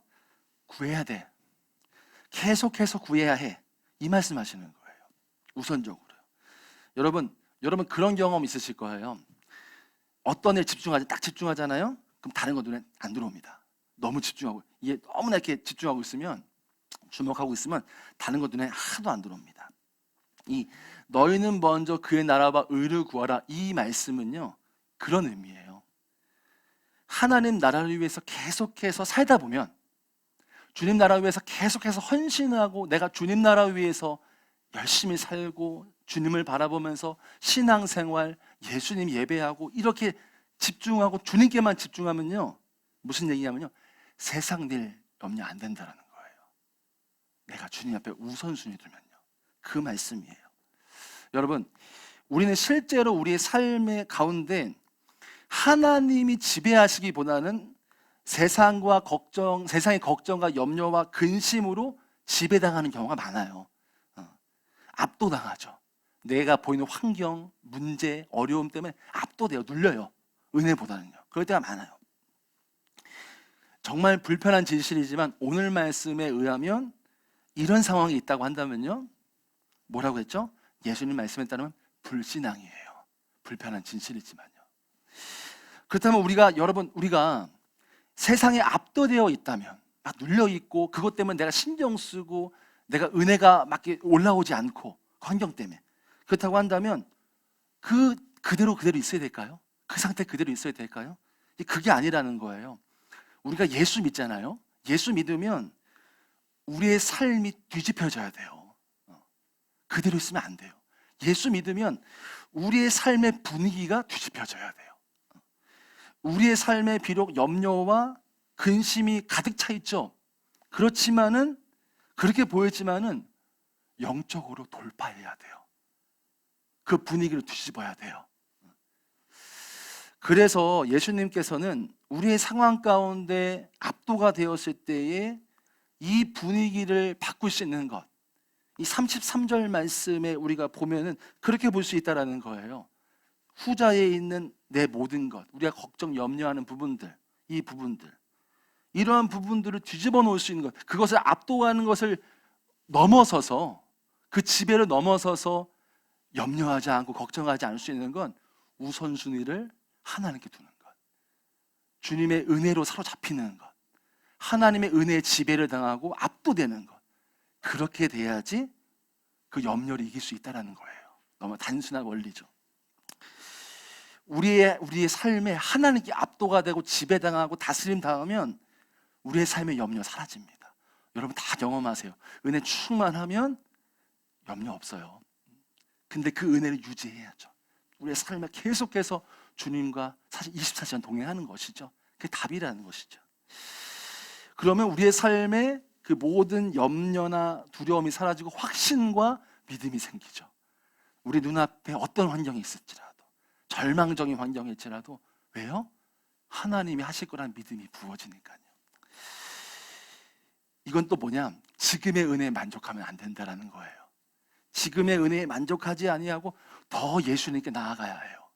구해야 돼. 계속해서 구해야 해. 이 말씀하시는 거예요. 우선적으로요. 여러분 그런 경험 있으실 거예요. 어떤 일 딱 집중하잖아요. 그럼 다른 거 눈에 안 들어옵니다. 너무 집중하고, 이게 너무나 이렇게 집중하고 있으면, 주목하고 있으면 다른 거 눈에 하나도 안 들어옵니다. 이 너희는 먼저 그의 나라와 의를 구하라, 이 말씀은요, 그런 의미예요. 하나님 나라를 위해서 계속해서 살다 보면, 주님 나라 위해서 계속해서 헌신하고 내가 주님 나라 위해서 열심히 살고 주님을 바라보면서 신앙생활, 예수님 예배하고 이렇게 집중하고 주님께만 집중하면요, 무슨 얘기냐면요, 세상 일 염려 안 된다라는 거예요. 내가 주님 앞에 우선순위 두면요. 그 말씀이에요. 여러분, 우리는 실제로 우리의 삶의 가운데 하나님이 지배하시기보다는 세상의 걱정과 염려와 근심으로 지배당하는 경우가 많아요. 압도당하죠. 내가 보이는 환경, 문제, 어려움 때문에 압도돼요. 눌려요. 은혜보다는요. 그럴 때가 많아요. 정말 불편한 진실이지만 오늘 말씀에 의하면 이런 상황이 있다고 한다면요, 뭐라고 했죠? 예수님 말씀에 따르면 불신앙이에요. 불편한 진실이지만요. 그렇다면 우리가 세상에 압도되어 있다면, 막 눌려있고 그것 때문에 내가 신경 쓰고 내가 은혜가 막 올라오지 않고 환경 때문에 그렇다고 한다면 그대로 있어야 될까요? 그 상태 그대로 있어야 될까요? 그게 아니라는 거예요. 우리가 예수 믿잖아요. 예수 믿으면 우리의 삶이 뒤집혀져야 돼요. 그대로 있으면 안 돼요. 예수 믿으면 우리의 삶의 분위기가 뒤집혀져야 돼요. 우리의 삶에 비록 염려와 근심이 가득 차 있죠. 그렇지만은 그렇게 보였지만은 영적으로 돌파해야 돼요. 그 분위기를 뒤집어야 돼요. 그래서 예수님께서는 우리의 상황 가운데 압도가 되었을 때에 이 분위기를 바꿀 수 있는 것, 이 33절 말씀에 우리가 보면은 그렇게 볼 수 있다라는 거예요. 후자에 있는 내 모든 것, 우리가 걱정, 염려하는 부분들, 이 부분들, 이러한 부분들을 뒤집어 놓을 수 있는 것, 그것을 압도하는 것을 넘어서서, 그 지배를 넘어서서 염려하지 않고 걱정하지 않을 수 있는 건 우선순위를 하나님께 두는 것, 주님의 은혜로 사로잡히는 것, 하나님의 은혜의 지배를 당하고 압도되는 것, 그렇게 돼야지 그 염려를 이길 수 있다는 거예요. 너무 단순한 원리죠. 우리의 삶에 하나님께 압도가 되고 지배당하고 다스림 당하면 우리의 삶의 염려 사라집니다. 여러분 다 경험하세요. 은혜 충만하면 염려 없어요. 근데 그 은혜를 유지해야죠. 우리의 삶에 계속해서 주님과 사실 24시간 동행하는 것이죠. 그게 답이라는 것이죠. 그러면 우리의 삶에 그 모든 염려나 두려움이 사라지고 확신과 믿음이 생기죠. 우리 눈앞에 어떤 환경이 있을지라도, 절망적인 환경일지라도, 왜요? 하나님이 하실 거라는 믿음이 부어지니까요. 이건 또 뭐냐? 지금의 은혜에 만족하면 안 된다라는 거예요. 지금의 은혜에 만족하지 아니하고 더 예수님께 나아가야 해요.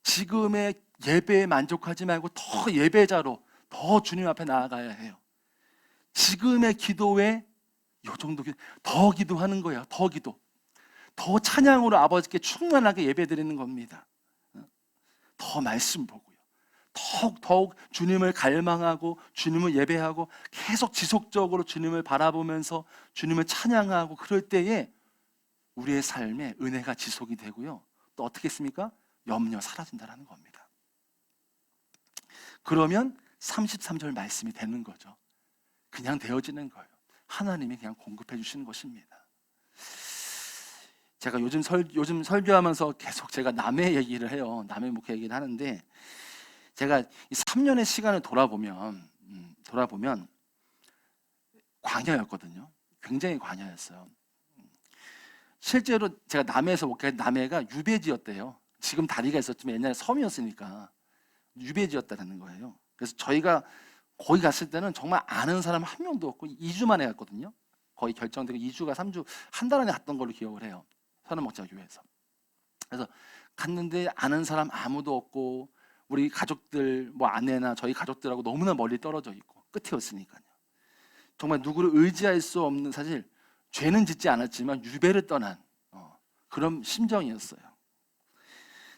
지금의 예배에 만족하지 말고 더 예배자로 더 주님 앞에 나아가야 해요. 지금의 기도에 요 정도 더 기도하는 거예요. 더 기도, 더 찬양으로 아버지께 충만하게 예배드리는 겁니다. 더 말씀 보고요. 더욱 주님을 갈망하고 주님을 예배하고 계속 지속적으로 주님을 바라보면서 주님을 찬양하고, 그럴 때에 우리의 삶에 은혜가 지속이 되고요. 또 어떻게 했습니까? 염려 사라진다는 겁니다. 그러면 33절 말씀이 되는 거죠. 그냥 되어지는 거예요. 하나님이 그냥 공급해 주시는 것입니다. 제가 요즘 설교하면서 계속 제가 남의 얘기를 해요. 남의 목회 얘기를 하는데, 제가 이 3년의 시간을 돌아보면 광야였거든요. 굉장히 광야였어요. 실제로 제가 남해에서 목회한 남해가 유배지였대요. 지금 다리가 있었지만 옛날에 섬이었으니까 유배지였다는 거예요. 그래서 저희가 거기 갔을 때는 정말 아는 사람 한 명도 없고 2주 만에 갔거든요. 거의 결정되고 2주가 3주, 한 달 안에 갔던 걸로 기억을 해요. 선언목자교회에서. 그래서 갔는데 아는 사람 아무도 없고, 우리 가족들, 뭐 아내나 저희 가족들하고 너무나 멀리 떨어져 있고 끝이었으니까요. 정말 누구를 의지할 수 없는, 사실 죄는 짓지 않았지만 유배를 떠난 그런 심정이었어요.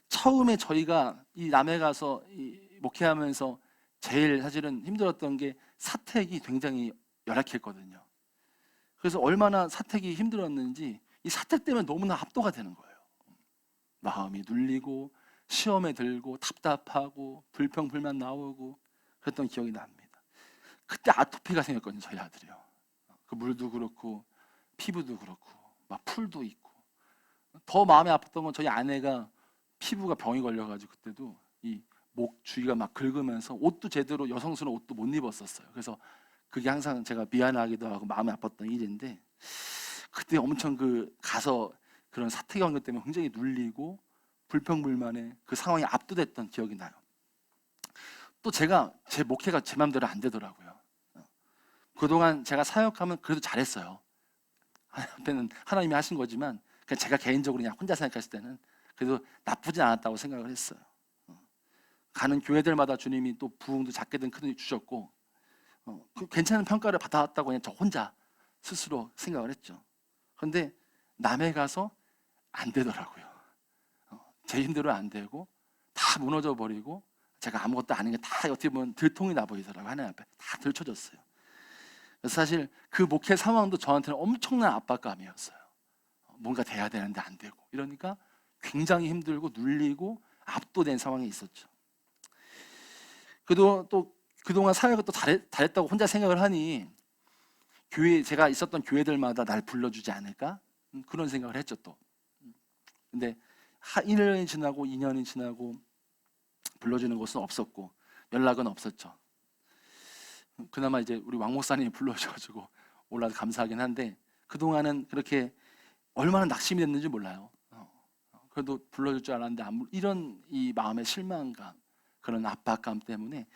처음에 저희가 이 남해 가서 목회하면서 제일 사실은 힘들었던 게 사택이 굉장히 열악했거든요. 그래서 얼마나 사택이 힘들었는지 이 사택 때문에 너무나 압도가 되는 거예요. 마음이 눌리고 시험에 들고 답답하고 불평불만 나오고 그랬던 기억이 납니다. 그때 아토피가 생겼거든요. 저희 아들이요. 그 물도 그렇고 피부도 그렇고 막 풀도 있고, 더 마음이 아팠던 건 저희 아내가 피부가 병이 걸려가지고 그때도 이 목 주위가 막 긁으면서 옷도 제대로 여성스러운 옷도 못 입었었어요. 그래서 그게 항상 제가 미안하기도 하고 마음이 아팠던 일인데, 그때 엄청 가서 그런 사택 환경 때문에 굉장히 눌리고 불평불만에 그 상황이 압도됐던 기억이 나요. 또 제가 제 목회가 제 마음대로 안 되더라고요. 그동안 제가 사역하면 그래도 잘했어요. 앞에는 하나님이 하신 거지만 그냥 제가 개인적으로 그냥 혼자 생각했을 때는 그래도 나쁘지 않았다고 생각을 했어요. 가는 교회들마다 주님이 또 부흥도 작게든 크든 주셨고, 괜찮은 평가를 받아왔다고 그냥 저 혼자 스스로 생각을 했죠. 그런데 남해 가서 안 되더라고요. 제 힘대로 안 되고 다 무너져 버리고 제가 아무것도 아닌 게 다 어떻게 보면 들통이 나 보이더라고요. 하나님 앞에 다 들춰졌어요. 그래서 사실 그 목회 상황도 저한테는 엄청난 압박감이었어요. 뭔가 돼야 되는데 안 되고, 이러니까 굉장히 힘들고 눌리고 압도된 상황이 있었죠. 그래도 또 그동안 사역을 또 잘했다고 혼자 생각을 하니 제가 있었던 교회들마다 날 불러주지 않을까? 그런 생각을 했죠 또. 근데 1년이 지나고 2년이 지나고 불러주는 곳은 없었고 연락은 없었죠. 그나마 이제 우리 왕 목사님이 불러주셔가지고 올라서 감사하긴 한데 그동안은 그렇게 얼마나 낙심이 됐는지 몰라요. 그래도 불러줄 줄 알았는데 이런 이 마음의 실망감, 그런 압박감 때문에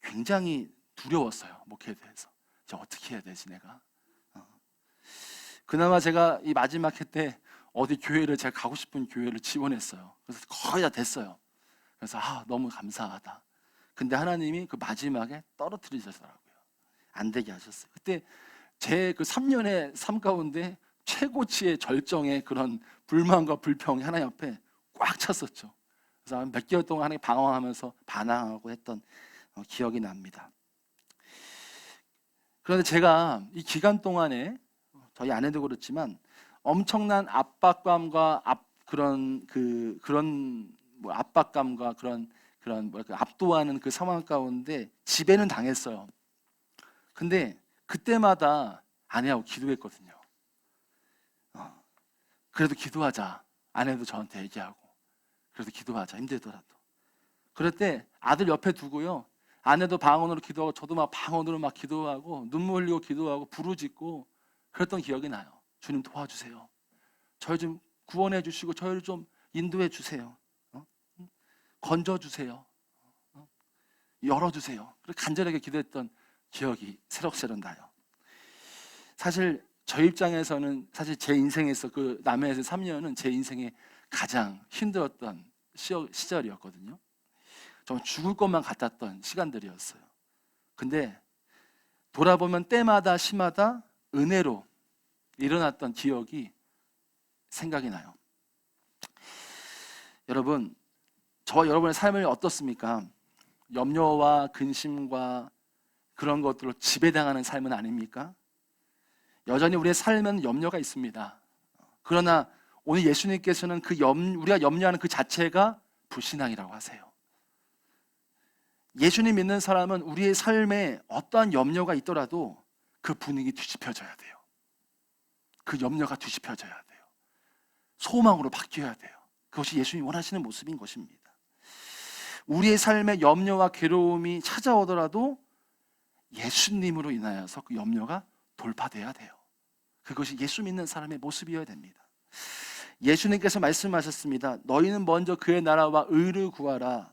굉장히 두려웠어요. 목회에 대해서. 저 어떻게 해야 되지 내가? 그나마 제가 이 마지막 해 때 어디 교회를 제가 가고 싶은 교회를 지원했어요. 그래서 거의 다 됐어요. 그래서 너무 감사하다. 근데 하나님이 그 마지막에 떨어뜨리셨더라고요. 안 되게 하셨어요. 그때 제 그 3년의 삶 가운데 최고치의 절정의 그런 불만과 불평이 하나님 앞에 꽉 찼었죠. 그래서 몇 개월 동안 하나님 방황하면서 반항하고 했던 기억이 납니다. 그런데 제가 이 기간 동안에 저희 아내도 그렇지만 엄청난 압박감과 압박감과 그런 뭐랄까 압도하는 그 상황 가운데 지배는 당했어요. 근데 그때마다 아내하고 기도했거든요. 그래도 기도하자. 아내도 저한테 얘기하고 그래도 기도하자. 힘들더라도. 그럴 때 아들 옆에 두고요. 아내도 방언으로 기도하고 저도 막 방언으로 막 기도하고 눈물 흘리고 기도하고 부르짖고 그랬던 기억이 나요. 주님 도와주세요. 저희 좀 구원해 주시고 저희를 좀 인도해 주세요. 건져 주세요. 열어 주세요. 그렇게 간절하게 기도했던 기억이 새록새록 나요. 사실 저 입장에서는 사실 제 인생에서 그 남해에서 3년은 제 인생의 가장 힘들었던 시절이었거든요. 정말 죽을 것만 같았던 시간들이었어요. 근데 돌아보면 때마다 시마다 은혜로 일어났던 기억이 생각이 나요. 여러분, 저와 여러분의 삶이 어떻습니까? 염려와 근심과 그런 것들로 지배당하는 삶은 아닙니까? 여전히 우리의 삶은 염려가 있습니다. 그러나 오늘 예수님께서는 우리가 염려하는 그 자체가 불신앙이라고 하세요. 예수님 믿는 사람은 우리의 삶에 어떠한 염려가 있더라도 그 분위기 뒤집혀져야 돼요. 그 염려가 뒤집혀져야 돼요. 소망으로 바뀌어야 돼요. 그것이 예수님이 원하시는 모습인 것입니다. 우리의 삶에 염려와 괴로움이 찾아오더라도 예수님으로 인하여서 그 염려가 돌파돼야 돼요. 그것이 예수 믿는 사람의 모습이어야 됩니다. 예수님께서 말씀하셨습니다. 너희는 먼저 그의 나라와 의를 구하라.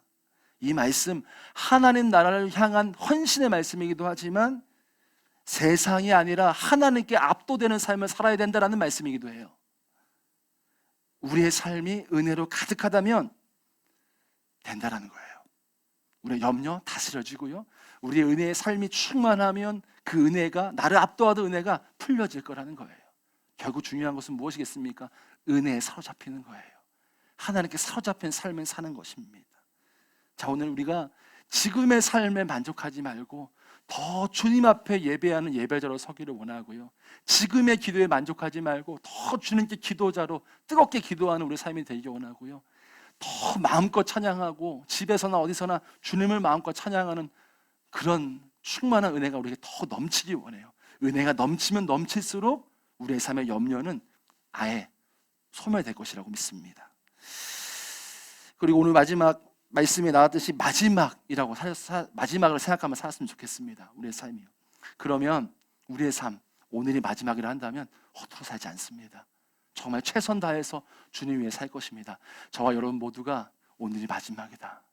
이 말씀 하나님 나라를 향한 헌신의 말씀이기도 하지만 세상이 아니라 하나님께 압도되는 삶을 살아야 된다는 말씀이기도 해요. 우리의 삶이 은혜로 가득하다면 된다라는 거예요. 우리의 염려 다스려지고요. 우리의 은혜의 삶이 충만하면 그 은혜가 나를 압도하던 은혜가 풀려질 거라는 거예요. 결국 중요한 것은 무엇이겠습니까? 은혜에 사로잡히는 거예요. 하나님께 사로잡힌 삶을 사는 것입니다. 자, 오늘 우리가 지금의 삶에 만족하지 말고 더 주님 앞에 예배하는 예배자로 서기를 원하고요. 지금의 기도에 만족하지 말고 더 주님께 기도자로 뜨겁게 기도하는 우리 삶이 되기 원하고요. 더 마음껏 찬양하고 집에서나 어디서나 주님을 마음껏 찬양하는 그런 충만한 은혜가 우리에게 더 넘치기 원해요. 은혜가 넘치면 넘칠수록 우리의 삶의 염려는 아예 소멸될 것이라고 믿습니다. 그리고 오늘 마지막 말씀에 나왔듯이 마지막을 생각하며 살았으면 좋겠습니다. 우리의 삶이요. 그러면 우리의 삶, 오늘이 마지막이라 한다면 허투루 살지 않습니다. 정말 최선 다해서 주님 위해 살 것입니다. 저와 여러분 모두가 오늘이 마지막이다.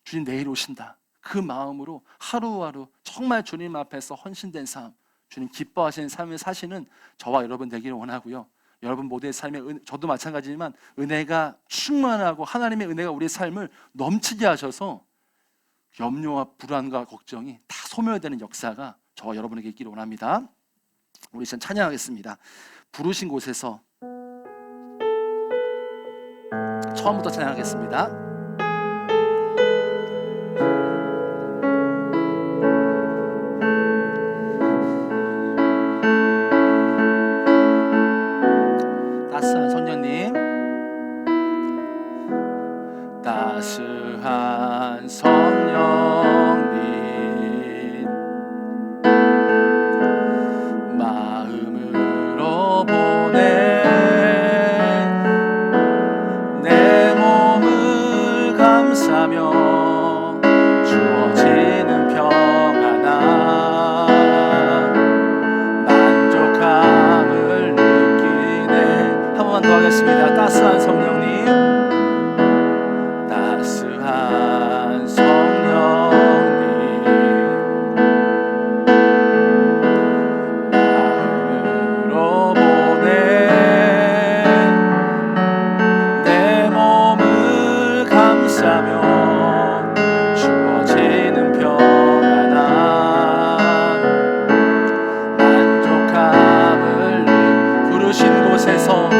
주님 내일 오신다. 그 마음으로 하루하루 정말 주님 앞에서 헌신된 삶, 주님 기뻐하시는 삶을 사시는 저와 여러분 되기를 원하고요. 여러분 모두의 삶에 저도 마찬가지지만 은혜가 충만하고 하나님의 은혜가 우리의 삶을 넘치게 하셔서 염려와 불안과 걱정이 다 소멸되는 역사가 저와 여러분에게 있기를 원합니다. 우리 이제 찬양하겠습니다. 부르신 곳에서 처음부터 찬양하겠습니다. 따스한 성령님, 따스한 성령님, 마음으로 보내 내 몸을 감싸며 주어지는 평안함 기도하겠습니다. 따스한 성령님, 따스한 성령님, 마음으로 보내 내 몸을 감싸며 주어지는 평안함, 만족함을 부르신 곳에서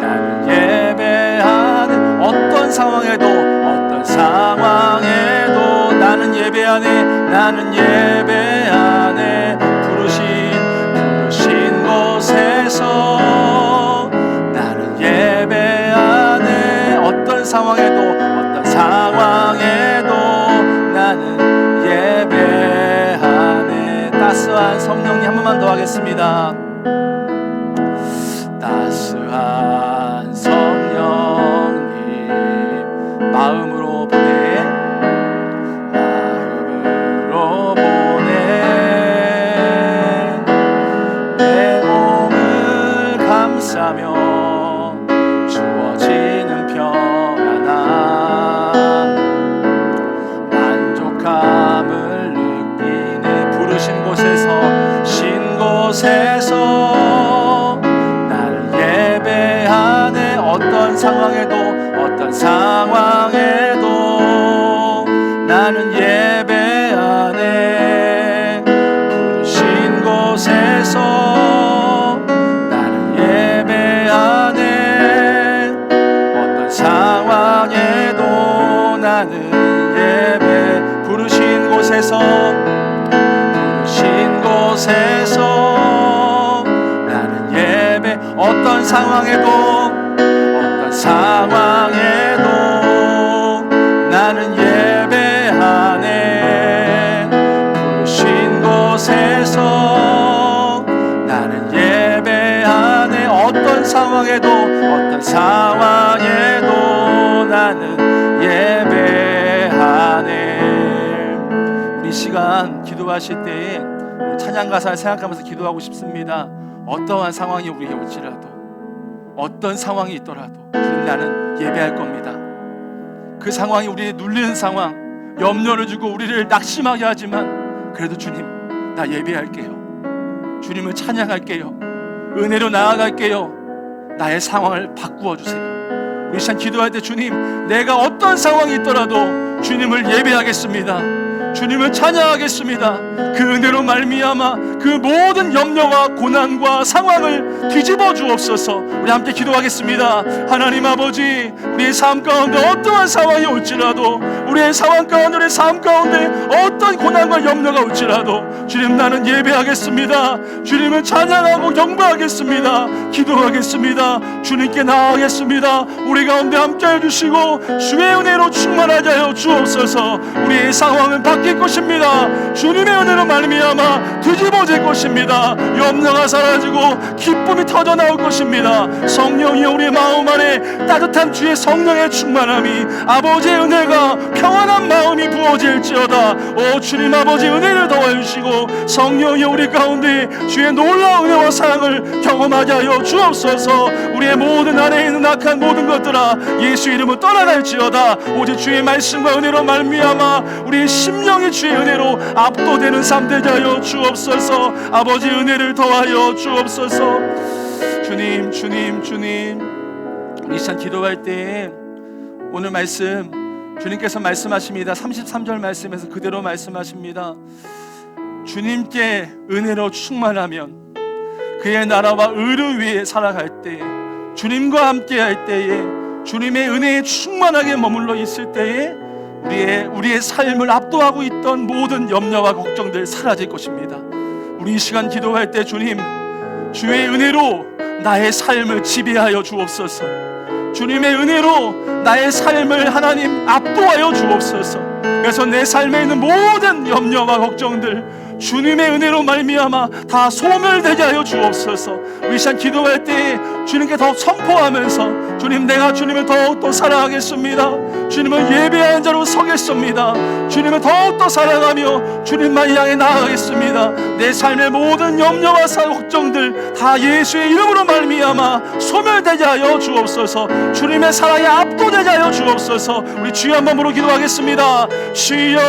나는 예배하네. 어떤 상황에도 나는 예배하네. 부르신 곳에서 나는 예배하네. 어떤 상황에도 나는 예배하네. 따스한 성령님, 한 번만 더 하겠습니다. 따스한 성령님, 마음으로 보내 내 몸을 감싸며 주어지는 평안함, 만족함을 느끼네. 부르신 곳에서 신 곳에서 나를 예배하네. 어떤 상황에도 나는 예배하네. 부르신 곳에서 나는 예배하네. 어떤 상황에도 나는 예배. 부르신 곳에서 나는 예배. 어떤 상황에도 나는 예배하네. 부르신 곳에서 나는 예배하네. 어떤 상황에도 나는 예배하네. 우리 시간 기도하실 때에 찬양 가사를 생각하면서 기도하고 싶습니다. 어떠한 상황이 우리에게 올지라도, 어떤 상황이 있더라도 주님, 나는 예배할 겁니다. 그 상황이 우리의 눌리는 상황, 염려를 주고 우리를 낙심하게 하지만 그래도 주님, 나 예배할게요. 주님을 찬양할게요. 은혜로 나아갈게요. 나의 상황을 바꾸어 주세요. 우리 시간 기도할 때 주님, 내가 어떤 상황이 있더라도 주님을 예배하겠습니다. 주님을 찬양하겠습니다. 그 은혜로 말미암아 그 모든 염려와 고난과 상황을 뒤집어 주옵소서. 우리 함께 기도하겠습니다. 하나님 아버지, 우리의 삶 가운데 어떠한 상황이 올지라도, 우리의 상황 가운데, 우리의 삶 가운데 어떤 고난과 염려가 올지라도 주님, 나는 예배하겠습니다. 주님을 찬양하고 경배하겠습니다. 기도하겠습니다. 주님께 나아가겠습니다. 우리 가운데 함께 해주시고 주의 은혜로 충만하게 하여 주옵소서. 우리의 상황은 바뀔 것입니다. 주님의 은혜로 말미암아 뒤집어질 것입니다. 염려가 사라지고 기쁨이 터져 나올 것입니다. 성령이 우리 마음 안에 따뜻한 주의 성령의 충만함이, 아버지의 은혜가 평안한 마음이 부어질지어다. 오 주님 아버지, 은혜를 더하여 주시고 성령이 우리 가운데 주의 놀라운 은혜와 사랑을 경험하게 하여 주옵소서. 우리의 모든 안에 있는 악한 모든 것들아, 예수 이름으로 떠나갈지어다. 오직 주의 말씀과 은혜로 말미암아 우리의 심령이 주의 은혜로 압도되는 삶 되게 하여 주옵소서. 아버지, 은혜를 더하여 주옵소서. 주님, 우리 시간 기도할 때 오늘 말씀 주님께서 말씀하십니다. 33절 말씀에서 그대로 말씀하십니다. 주님께 은혜로 충만하면 그의 나라와 의를 위해 살아갈 때, 주님과 함께 할 때에, 주님의 은혜에 충만하게 머물러 있을 때에 우리의 삶을 압도하고 있던 모든 염려와 걱정들 사라질 것입니다. 우리 이 시간 기도할 때 주님, 주의 은혜로 나의 삶을 지배하여 주옵소서. 주님의 은혜로 나의 삶을 하나님 압도하여 주옵소서. 그래서 내 삶에 있는 모든 염려와 걱정들 주님의 은혜로 말미암아 다 소멸되게 하여 주옵소서. 우리 시간 기도할 때 주님께 더욱 선포하면서 주님, 내가 주님을 더욱더 사랑하겠습니다. 주님을 예배하는 자로 서겠습니다. 주님을 더욱더 사랑하며 주님만 향해 나아가겠습니다. 내 삶의 모든 염려와 걱정들 다 예수의 이름으로 말미암아 소멸되게 하여 주옵소서. 주님의 사랑에 압도되게 하여 주옵소서. 우리 주여 한번 부르고 기도하겠습니다. 주여,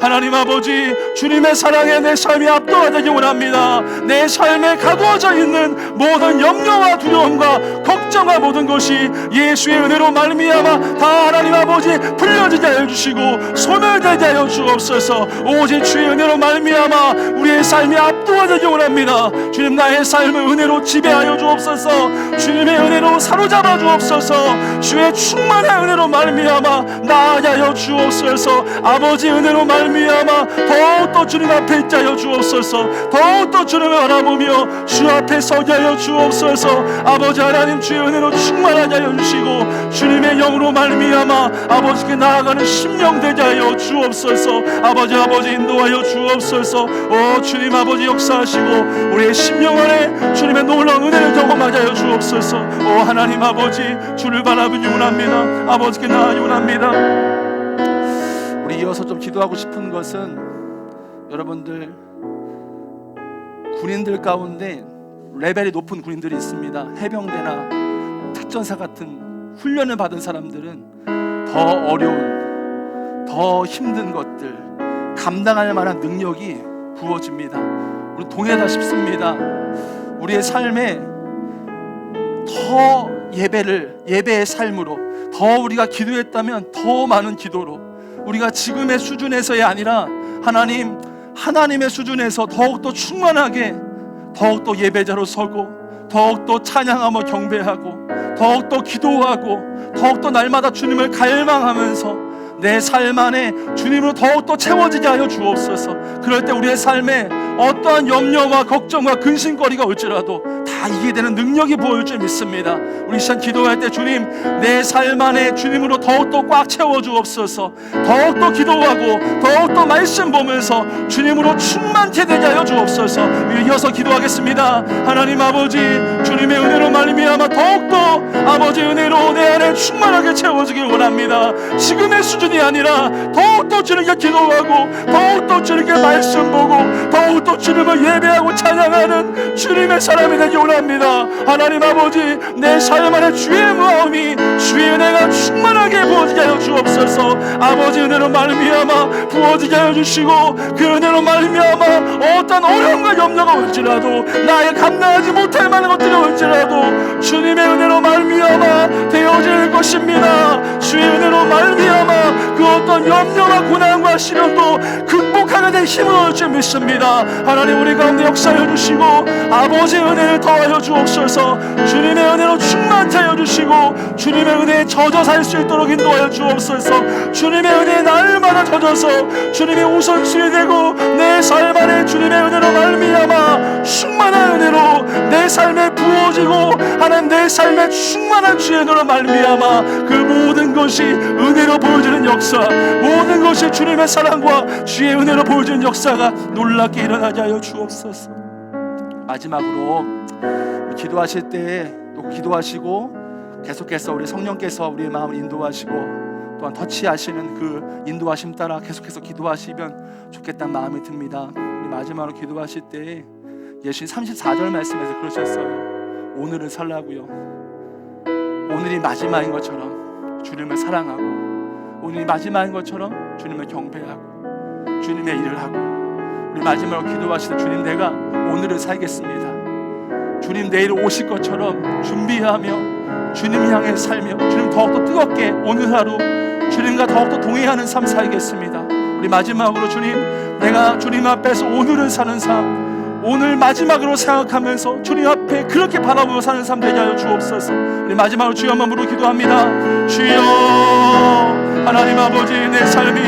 하나님 아버지, 주님의 사랑에 내 삶이 압도되기 원합니다. 내 삶에 가두어져 있는 모든 염려와 두려움과 걱정과 모든 것이 예수의 은혜로 말미암아 다 하나님 아버지 풀려지게 하여 주시고 소멸되게 하여 주옵소서. 오직 주의 은혜로 말미암아 우리의 삶이 압도되기 원합니다. 주님, 나의 삶을 은혜로 지배하여 주옵소서. 주님의 은혜로 사로잡아 주옵소서. 주의 충만한 은혜로 말미암아 나아게 하여 주옵소서. 아버지 은혜로 말미암아 더욱더 주님 앞에 있게 하여 주옵소서. 더욱더 주님을 바라보며 주 앞에 서게 하여 주옵소서. 아버지 하나님, 주의 은혜로 충만하게 하여 주시고 주님의 영으로 말미암아 아버지께 나아가는 심령 되게 하여 주옵소서. 아버지 인도하여 주옵소서. 오 주님 아버지, 역사하시고 우리의 심령 안에 주님의 놀라운 은혜를 경험하게 하여 주옵소서. 오 하나님 아버지, 주를 바라보기 원합니다. 아버지께 나아가기 원합니다. 우리 이어서 좀 기도하고 싶은 것은, 여러분들 군인들 가운데 레벨이 높은 군인들이 있습니다. 해병대나 특전사 같은 훈련을 받은 사람들은 더 어려운, 더 힘든 것들 감당할 만한 능력이 부어집니다. 우리 동의하다 싶습니다. 우리의 삶에 더 예배의 삶으로, 더 우리가 기도했다면 더 많은 기도로, 우리가 지금의 수준에서야 아니라 하나님의 수준에서 더욱더 충만하게, 더욱더 예배자로 서고, 더욱더 찬양하며 경배하고, 더욱더 기도하고, 더욱더 날마다 주님을 갈망하면서 내 삶 안에 주님으로 더욱더 채워지게 하여 주옵소서. 그럴 때 우리의 삶에 어떠한 염려와 걱정과 근심거리가 올지라도 다 이기게 되는 능력이 부어질 줄 믿습니다. 우리 시간 기도할 때 주님, 내 삶 안에 주님으로 더욱더 꽉 채워 주옵소서. 더욱더 기도하고 더욱더 말씀 보면서 주님으로 충만케 되게 하여 주옵소서. 이어서 기도하겠습니다. 하나님 아버지, 주님의 은혜로 말미암아 더욱더 아버지 은혜로 내 안에 충만하게 채워지길 원합니다. 지금의 수준이 아니라 더욱더 주님께 기도하고 더욱더 주님께 말씀 보고 더욱더 주님을 예배하고 찬양하는 주님의 사람이 되기 원합니다. 하나님 아버지, 내 삶 안에 주의 마음이, 주의 은혜가 충만하게 부어지게 하여 주옵소서. 아버지 은혜로 말미암아 부어지게 하여 주시고, 그 은혜로 말미암아 어떤 어려움과 염려가 올지라도, 나의 감당하지 못할 만한 것들이 올지라도 주님의 은혜로 말미암아 되어질 것입니다. 주의 은혜로 말미암아 그 어떤 염려와 고난과 시련도 극복하게 될 힘을 얻을 줄 믿습니다. 하나님, 우리 가운데 역사해 주시고 아버지의 은혜를 더하여 주옵소서. 주님의 은혜로 충만케 하여 주시고 주님의 은혜에 젖어 살 수 있도록 인도하여 주옵소서. 주님의 은혜에 날마다 젖어서 주님의 우선순위 되고 내 삶 안에 주님의 은혜로 말미암아 충만한 은혜로 내 삶에 부어지고 하나님, 내 삶에 충만한 주의 은혜로 말미암아 그 모든 것이 은혜로 보여지는 역사, 모든 것이 주님의 사랑과 주의 은혜로 보여지는 역사가 놀랍게 일어나게 하여 주옵소서. 마지막으로 기도하실 때 또 기도하시고 계속해서 우리 성령께서 우리의 마음을 인도하시고 또한 터치하시는 그 인도하심 따라 계속해서 기도하시면 좋겠다는 마음이 듭니다. 우리 마지막으로 기도하실 때 예수님 34절 말씀에서 그러셨어요. 오늘을 살라고요. 오늘이 마지막인 것처럼 주님을 사랑하고, 오늘이 마지막인 것처럼 주님을 경배하고 주님의 일을 하고, 우리 마지막으로 기도하실 때 주님, 내가 오늘을 살겠습니다. 주님 내일 오실 것처럼 준비하며 주님 향해 살며 주님 더욱더 뜨겁게 오늘 하루 주님과 더욱더 동행하는 삶 살겠습니다. 우리 마지막으로 주님, 내가 주님 앞에서 오늘을 사는 삶, 오늘 마지막으로 생각하면서 주님 앞에 그렇게 바라보며 사는 삶 되게 하여 주옵소서. 우리 마지막으로 주여 한번 부르고 기도합니다. 주여, 하나님 아버지, 내 삶이